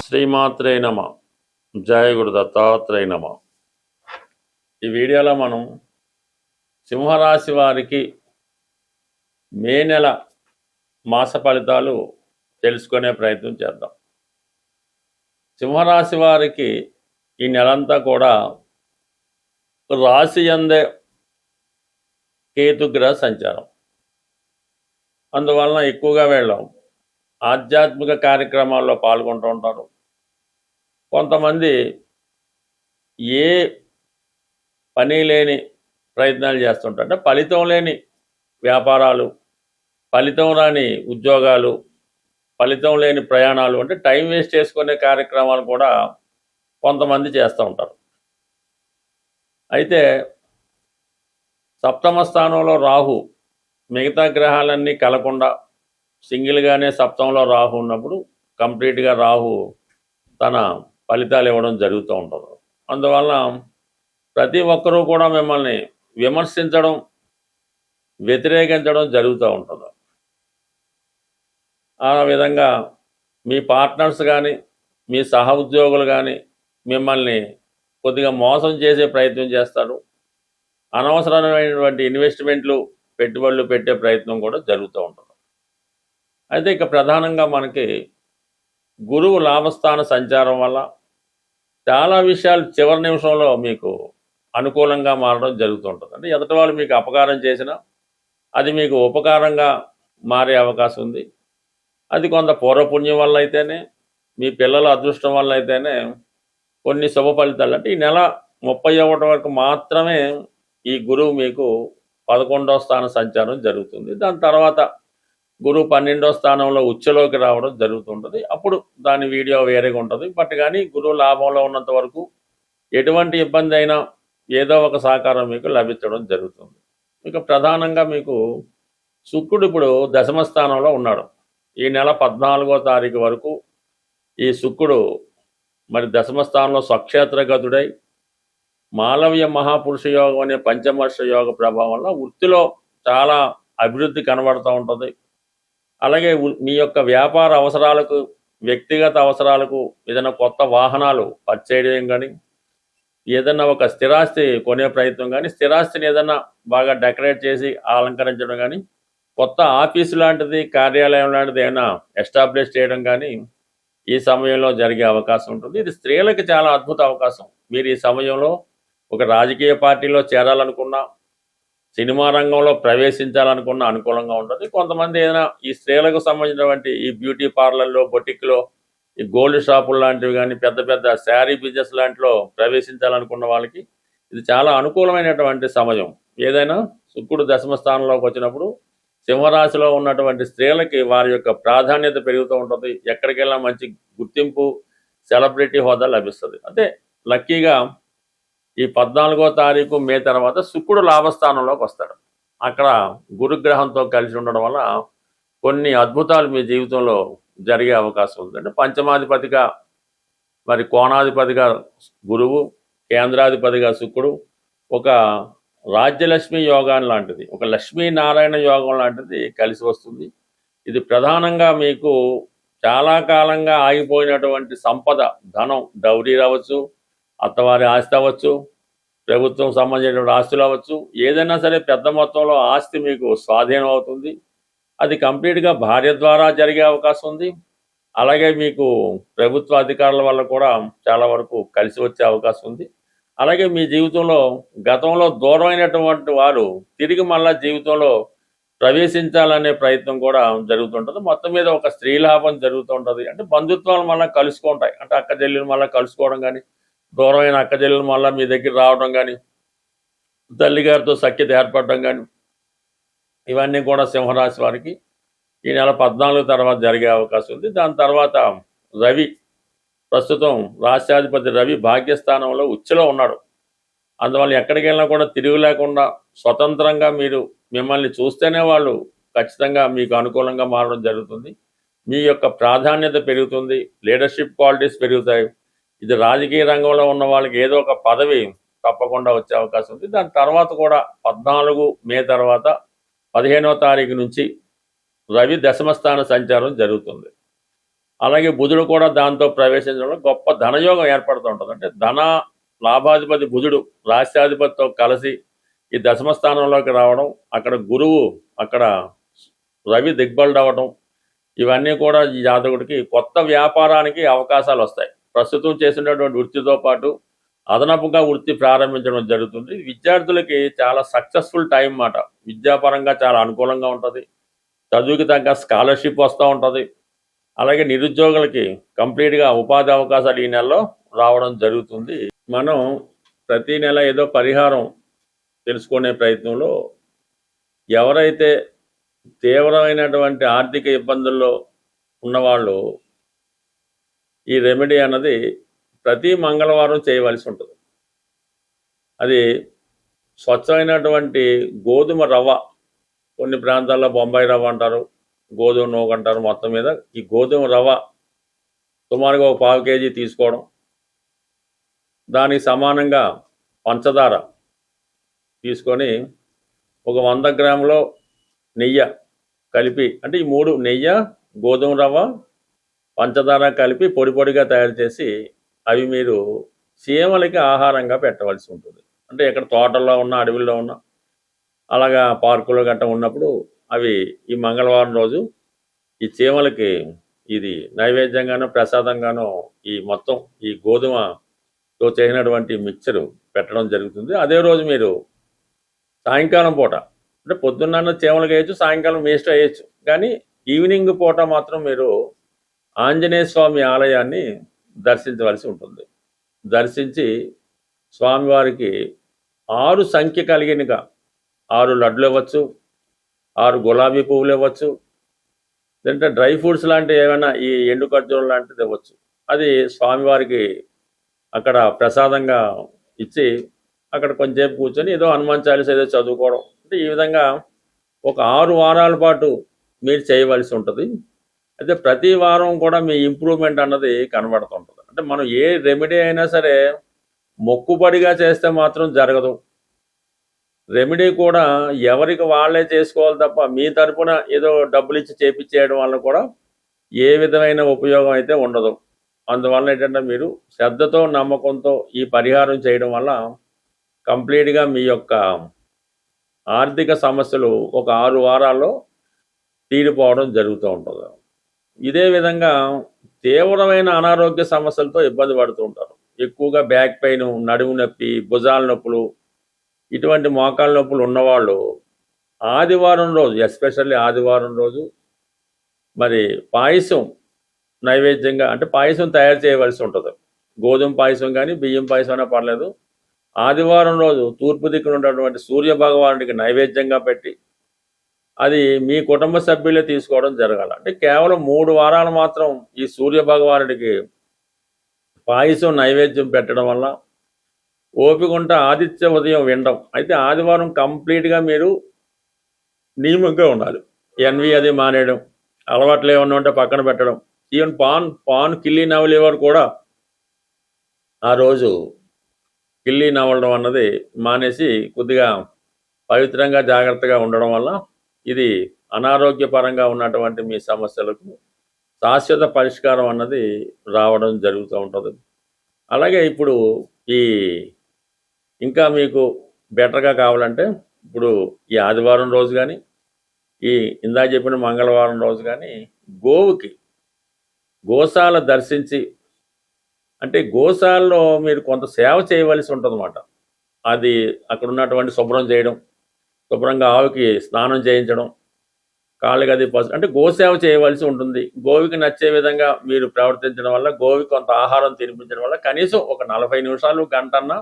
శ్రీమాత్రే నమ. జయ గురు దత్తాత్రేయ నమ. ఈ వీడియోలో మనం సింహరాశి వారికి మే నెల మాస ఫలితాలు తెలుసుకునే ప్రయత్నం చేద్దాం. సింహరాశి వారికి ఈ నెలంతా కూడా రాశి యందే కేతుగ్రహ సంచారం. అందువలన ఎక్కువగా వెళ్ళాం ఆధ్యాత్మిక కార్యక్రమాల్లో పాల్గొంటూ ఉంటారు. కొంతమంది ఏ పని లేని ప్రయత్నాలు చేస్తుంటారు, అంటే ఫలితం లేని వ్యాపారాలు, ఫలితం రాని ఉద్యోగాలు, ఫలితం లేని ప్రయాణాలు, అంటే టైం వేస్ట్ చేసుకునే కార్యక్రమాలు కూడా కొంతమంది చేస్తూ ఉంటారు. అయితే సప్తమ స్థానంలో రాహు మిగతా గ్రహాలన్నీ కలకుండా సింగిల్గానే సప్తమంలో రాహు ఉన్నప్పుడు కంప్లీట్గా రాహు తన ఫలితాలు ఇవ్వడం జరుగుతూ ఉంటుంది. అందువలన ప్రతి ఒక్కరూ కూడా మిమ్మల్ని విమర్శించడం, వ్యతిరేకించడం జరుగుతూ ఉంటుంది. ఆ విధంగా మీ పార్ట్నర్స్ కానీ మీ సహ ఉద్యోగులు కానీ మిమ్మల్ని కొద్దిగా మోసం చేసే ప్రయత్నం చేస్తారు. అనవసరమైనటువంటి ఇన్వెస్ట్మెంట్లు, పెట్టుబడులు పెట్టే ప్రయత్నం కూడా జరుగుతూ ఉంటుంది. అయితే ఇక ప్రధానంగా మనకి గురువు లాభస్థాన సంచారం వల్ల చాలా విషయాలు చివరి నిమిషంలో మీకు అనుకూలంగా మారడం జరుగుతుంటుంది. అంటే ఎదుటి వాళ్ళు మీకు అపకారం చేసినా అది మీకు ఉపకారంగా మారే అవకాశం ఉంది. అది కొంత పూర్వపుణ్యం వల్ల అయితేనే, మీ పిల్లల అదృష్టం వల్ల అయితేనే కొన్ని శుభ ఫలితాలు. అంటే ఈ నెల 31 వరకు మాత్రమే ఈ గురువు మీకు 11వ స్థాన సంచారం జరుగుతుంది. దాని తర్వాత గురువు 12వ స్థానంలో ఉచ్చలోకి రావడం జరుగుతుంటుంది. అప్పుడు దాని వీడియో వేరేగా ఉంటుంది. బట్ కానీ గురువు లాభంలో ఉన్నంత వరకు ఎటువంటి ఇబ్బంది అయినా ఏదో ఒక సహకారం మీకు లభించడం జరుగుతుంది. ఇక ప్రధానంగా మీకు శుక్రుడు ఇప్పుడు దశమ స్థానంలో ఉన్నాడు. ఈ నెల 14వ తారీఖు వరకు ఈ శుక్రుడు మరి దశమ స్థానంలో స్వక్షేత్రగతుడై మాలవ్య మహాపురుష యోగం అనే పంచమర్ష యోగ ప్రభావం వల్ల వృత్తిలో చాలా అభివృద్ధి కనబడుతూ ఉంటుంది. అలాగే మీ యొక్క వ్యాపార అవసరాలకు, వ్యక్తిగత అవసరాలకు ఏదైనా కొత్త వాహనాలు పర్చేయడం కానీ, ఏదైనా ఒక స్థిరాస్తి కొనే ప్రయత్నం కానీ, స్థిరాస్తిని ఏదైనా బాగా డెకరేట్ చేసి అలంకరించడం కానీ, కొత్త ఆఫీసు లాంటిది, కార్యాలయం లాంటిది ఏమైనా ఎస్టాబ్లిష్ చేయడం కానీ ఈ సమయంలో జరిగే అవకాశం ఉంటుంది. ఇది స్త్రీలకు చాలా అద్భుత అవకాశం. మీరు ఈ సమయంలో ఒక రాజకీయ పార్టీలో చేరాలనుకున్నా, సినిమా రంగంలో ప్రవేశించాలనుకున్న అనుకూలంగా ఉంటుంది. కొంతమంది ఏదైనా ఈ స్త్రీలకు సంబంధించినటువంటి ఈ బ్యూటీ పార్లర్లో, బొటిక్లో, ఈ గోల్డ్ షాపులు లాంటివి కానీ, పెద్ద పెద్ద శారీ బిజినెస్ లాంటిలో ప్రవేశించాలనుకున్న వాళ్ళకి ఇది చాలా అనుకూలమైనటువంటి సమయం. ఏదైనా శుక్రుడు దశమ స్థానంలోకి వచ్చినప్పుడు సింహరాశిలో ఉన్నటువంటి స్త్రీలకి వారి యొక్క ప్రాధాన్యత పెరుగుతూ ఉంటుంది. ఎక్కడికి వెళ్ళినా మంచి గుర్తింపు, సెలబ్రిటీ హోదా లభిస్తుంది. అంటే లక్కీగా ఈ 14వ తారీఖు మే తర్వాత శుక్రుడు లాభస్థానంలోకి వస్తాడు. అక్కడ గురుగ్రహంతో కలిసి ఉండడం వల్ల కొన్ని అద్భుతాలు మీ జీవితంలో జరిగే అవకాశం ఉంది. అంటే పంచమాధిపతిగా మరి కోణాధిపతిగా గురువు, కేంద్రాధిపతిగా శుక్రుడు, ఒక రాజ్యలక్ష్మి యోగాన్ని లాంటిది, ఒక లక్ష్మీనారాయణ యోగం లాంటిది కలిసి వస్తుంది. ఇది ప్రధానంగా మీకు చాలా కాలంగా ఆగిపోయినటువంటి సంపద, ధనం, డౌరీ రావచ్చు, అత్తవారి ఆస్తి అవ్వచ్చు, ప్రభుత్వం సంబంధించినటువంటి ఆస్తులు అవ్వచ్చు, ఏదైనా సరే పెద్ద మొత్తంలో ఆస్తి మీకు స్వాధీనం అవుతుంది. అది కంప్లీట్గా భార్య ద్వారా జరిగే అవకాశం ఉంది. అలాగే మీకు ప్రభుత్వ అధికారుల వల్ల కూడా చాలా వరకు కలిసి వచ్చే అవకాశం ఉంది. అలాగే మీ జీవితంలో గతంలో దూరమైనటువంటి వారు తిరిగి మళ్ళా జీవితంలో ప్రవేశించాలనే ప్రయత్నం కూడా జరుగుతుంటుంది. మొత్తం మీద ఒక స్త్రీ లాభం జరుగుతూ ఉంటుంది. అంటే బంధుత్వాలు మళ్ళీ కలుసుకుంటాయి. అంటే అక్క చెల్లెలు మళ్ళీ కలుసుకోవడం కానీ, దూరమైన అక్క చెల్లెలు మళ్ళీ మీ దగ్గర రావడం కానీ, తల్లిగారితో సఖ్యత ఏర్పడడం కానీ, ఇవన్నీ కూడా సింహరాశి వారికి ఈ నెల 14 తర్వాత జరిగే అవకాశం ఉంది. దాని తర్వాత రవి, ప్రస్తుతం రాష్ట్రాధిపతి రవి భాగ్యస్థానంలో ఉచ్చలో ఉన్నాడు. అందువల్ల ఎక్కడికి వెళ్ళినా కూడా తిరుగు లేకుండా స్వతంత్రంగా మిమ్మల్ని చూస్తేనే వాళ్ళు ఖచ్చితంగా మీకు అనుకూలంగా మారడం జరుగుతుంది. మీ యొక్క ప్రాధాన్యత పెరుగుతుంది, లీడర్షిప్ క్వాలిటీస్ పెరుగుతాయి. ఇది రాజకీయ రంగంలో ఉన్న వాళ్ళకి ఏదో ఒక పదవి తప్పకుండా వచ్చే అవకాశం ఉంది. దాని తర్వాత కూడా 14 మే తర్వాత 15వ తారీఖు నుంచి రవి దశమ స్థాన సంచారం జరుగుతుంది. అలాగే బుధుడు కూడా దాంతో ప్రవేశించడం వల్ల గొప్ప ధనయోగం ఏర్పడుతూ ఉంటుంది. అంటే ధన లాభాధిపతి బుధుడు రాష్ట్రాధిపతితో కలిసి ఈ దశమ స్థానంలోకి రావడం, అక్కడ గురువు, అక్కడ రవి దిగ్బలుడు అవ్వడం, ఇవన్నీ కూడా ఈ జాతకుడికి కొత్త వ్యాపారానికి అవకాశాలు వస్తాయి. ప్రస్తుతం చేసినటువంటి వృత్తితో పాటు అదనపుగా వృత్తి ప్రారంభించడం జరుగుతుంది. విద్యార్థులకి చాలా సక్సెస్ఫుల్ టైం మాట. విద్యాపరంగా చాలా అనుకూలంగా ఉంటుంది. చదువుకి తగ్గ స్కాలర్షిప్ వస్తూ ఉంటుంది. అలాగే నిరుద్యోగులకి కంప్లీట్గా ఉపాధి అవకాశాలు ఈ నెలలో రావడం జరుగుతుంది. మనం ప్రతి నెల ఏదో పరిహారం తెలుసుకునే ప్రయత్నంలో ఎవరైతే తీవ్రమైనటువంటి ఆర్థిక ఇబ్బందుల్లో ఉన్నవాళ్ళు ఈ రెమెడీ అన్నది ప్రతి మంగళవారం చేయవలసి ఉంటుంది. అది స్వచ్ఛమైనటువంటి గోధుమ రవ్వ, కొన్ని ప్రాంతాల్లో బొంబాయి రవ్వ అంటారు, గోధుమ నూక అంటారు. మొత్తం మీద ఈ గోధుమ రవ్వ సుమారుగా ఒక 1/4 కేజీ తీసుకోవడం, దానికి సమానంగా పంచదార తీసుకొని ఒక 100 గ్రాములో నెయ్యి కలిపి, అంటే ఈ 3 నెయ్యి, గోధుమ రవ్వ, పంచదార కలిపి పొడి పొడిగా తయారు చేసి అవి మీరు చీమలకి ఆహారంగా పెట్టవలసి ఉంటుంది. అంటే ఎక్కడ తోటల్లో ఉన్న, అడవిలో ఉన్న, అలాగా పార్కులో గట్ట ఉన్నప్పుడు అవి ఈ మంగళవారం రోజు ఈ చీమలకి ఇది నైవేద్యంగానో ప్రసాదంగానో ఈ మొత్తం ఈ గోధుమతో చేసినటువంటి మిక్చరు పెట్టడం జరుగుతుంది. అదే రోజు మీరు సాయంకాలం పూట, అంటే పొద్దున్న చీమలకి వేయచ్చు, సాయంకాలం వేస్ట్ వేయచ్చు, కానీ ఈవినింగ్ పూట మాత్రం మీరు ఆంజనేయ స్వామి ఆలయాన్ని దర్శించవలసి ఉంటుంది. దర్శించి స్వామివారికి 6 సంఖ్య కలిగినగా 6 లడ్లు ఇవ్వచ్చు, 6 గులాబీ పువ్వులు ఇవ్వచ్చు, లేదంటే డ్రై ఫ్రూట్స్ లాంటివి ఏమైనా ఈ ఎండు ఖర్జూరం లాంటిది ఇవ్వచ్చు. అది స్వామివారికి అక్కడ ప్రసాదంగా ఇచ్చి అక్కడ కొంచెంసేపు కూర్చొని ఏదో హనుమాన్ చాలీసా ఏదో చదువుకోవడం. అంటే ఈ విధంగా ఒక 6 వారాల పాటు మీరు చేయవలసి ఉంటుంది. అయితే ప్రతి వారం కూడా మీ ఇంప్రూవ్మెంట్ అన్నది కనబడుతుంటుంది. అంటే మనం ఏ రెమెడీ అయినా సరే మొక్కుబడిగా చేస్తే మాత్రం జరగదు. రెమెడీ కూడా ఎవరికి వాళ్ళే చేసుకోవాలి తప్ప మీ తరపున ఏదో డబ్బులు ఇచ్చి చేపించేయడం వల్ల కూడా ఏ విధమైన ఉపయోగం అయితే ఉండదు. అందువల్ల ఏంటంటే మీరు శ్రద్ధతో, నమ్మకంతో ఈ పరిహారం చేయడం వల్ల కంప్లీట్గా మీ యొక్క ఆర్థిక సమస్యలు ఒక 6 వారాల్లో తీరిపోవడం జరుగుతూ ఉంటుంది. ఇదే విధంగా తీవ్రమైన అనారోగ్య సమస్యలతో ఇబ్బంది పడుతూ ఉంటారు. ఎక్కువగా బ్యాక్ పెయిన్, నడుము నొప్పి, భుజాల నొప్పులు, ఇటువంటి మోకాళ్ళ నొప్పులు ఉన్నవాళ్ళు ఆదివారం రోజు, ఎస్పెషల్లీ ఆదివారం రోజు మరి పాయసం నైవేద్యంగా, అంటే పాయసం తయారు చేయవలసి ఉంటుంది. గోధుమ పాయసం కానీ బియ్యం పాయసం అయినా పర్లేదు. ఆదివారం రోజు తూర్పు దిక్కున ఉన్నటువంటి సూర్య భగవానుడికి నైవేద్యంగా పెట్టి అది మీ కుటుంబ సభ్యులే తీసుకోవడం జరగాలి. అంటే కేవలం 3 వారాలు మాత్రం ఈ సూర్య భగవానుడికి పాయసం నైవేద్యం పెట్టడం వల్ల ఓపిక ఉంటే ఆదిత్య ఉదయం వినడం. అయితే ఆదివారం కంప్లీట్గా మీరు నియమంగా ఉండాలి. ఎన్వి అది మానేయడం, అలవాట్లు ఏమన్నా ఉంటే పక్కన పెట్టడం. ఈవెన్ పాన్ కిల్లి నవలేవారు కూడా ఆ రోజు కిల్లి నవలడం అన్నది మానేసి కొద్దిగా పవిత్రంగా జాగ్రత్తగా ఉండడం వల్ల ఇది అనారోగ్యపరంగా ఉన్నటువంటి మీ సమస్యలకు శాశ్వత పరిష్కారం అన్నది రావడం జరుగుతూ ఉంటుంది. అలాగే ఇప్పుడు ఈ ఇంకా మీకు బెటర్గా కావాలంటే ఇప్పుడు ఈ ఆదివారం రోజు కానీ, ఈ ఇందాక చెప్పిన మంగళవారం రోజు కానీ గోవుకి గోశాల దర్శించి, అంటే గోశాలలో మీరు కొంత సేవ చేయవలసి ఉంటుందన్నమాట. అది అక్కడ ఉన్నటువంటి శుభ్రం చేయడం, శుభ్రంగా ఆవుకి స్నానం చేయించడం, కాళ్ళకి అది అంటే గోసేవ చేయవలసి ఉంటుంది. గోవికి నచ్చే విధంగా మీరు ప్రవర్తించడం వల్ల, గోవికి కొంత ఆహారం తినిపించడం వల్ల కనీసం ఒక 40 నిమిషాలు, గంటన్నా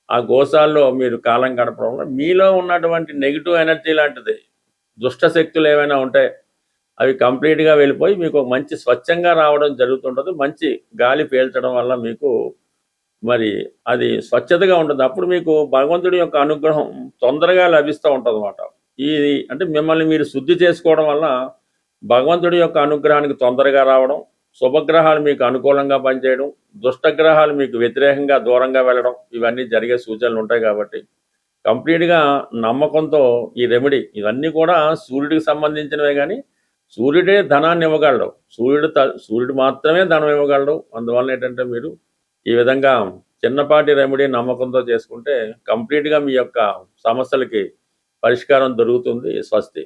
ఆ గోశాలలో మీరు కాలం గడపడం వల్ల మీలో ఉన్నటువంటి నెగిటివ్ ఎనర్జీ లాంటిది, దుష్ట శక్తులు ఏమైనా ఉంటే అవి కంప్లీట్గా వెళ్ళిపోయి మీకు ఒక మంచి స్వచ్ఛంగా రావడం జరుగుతుంటుంది. మంచి గాలి పీల్చడం వల్ల మీకు మరి అది స్వచ్ఛతగా ఉంటుంది. అప్పుడు మీకు భగవంతుడి యొక్క అనుగ్రహం తొందరగా లభిస్తూ ఉంటుంది అన్నమాట. ఇది అంటే మిమ్మల్ని మీరు శుద్ధి చేసుకోవడం వల్ల భగవంతుడి యొక్క అనుగ్రహానికి తొందరగా రావడం, శుభగ్రహాలు మీకు అనుకూలంగా పనిచేయడం, దుష్టగ్రహాలు మీకు వ్యతిరేకంగా దూరంగా వెళ్ళడం, ఇవన్నీ జరిగే సూచనలు ఉంటాయి. కాబట్టి కంప్లీట్గా నమ్మకంతో ఈ రెమెడీ, ఇవన్నీ కూడా సూర్యుడికి సంబంధించినవే, కానీ సూర్యుడే ధనాన్ని ఇవ్వగలడు. సూర్యుడు మాత్రమే ధనం ఇవ్వగలడు. అందువల్ల ఏంటంటే మీరు ఈ విధంగా చిన్నపాటి రెమెడీ నమ్మకంతో చేసుకుంటే కంప్లీట్గా మీ యొక్క సమస్యలకి పరిష్కారం దొరుకుతుంది. స్వస్తి.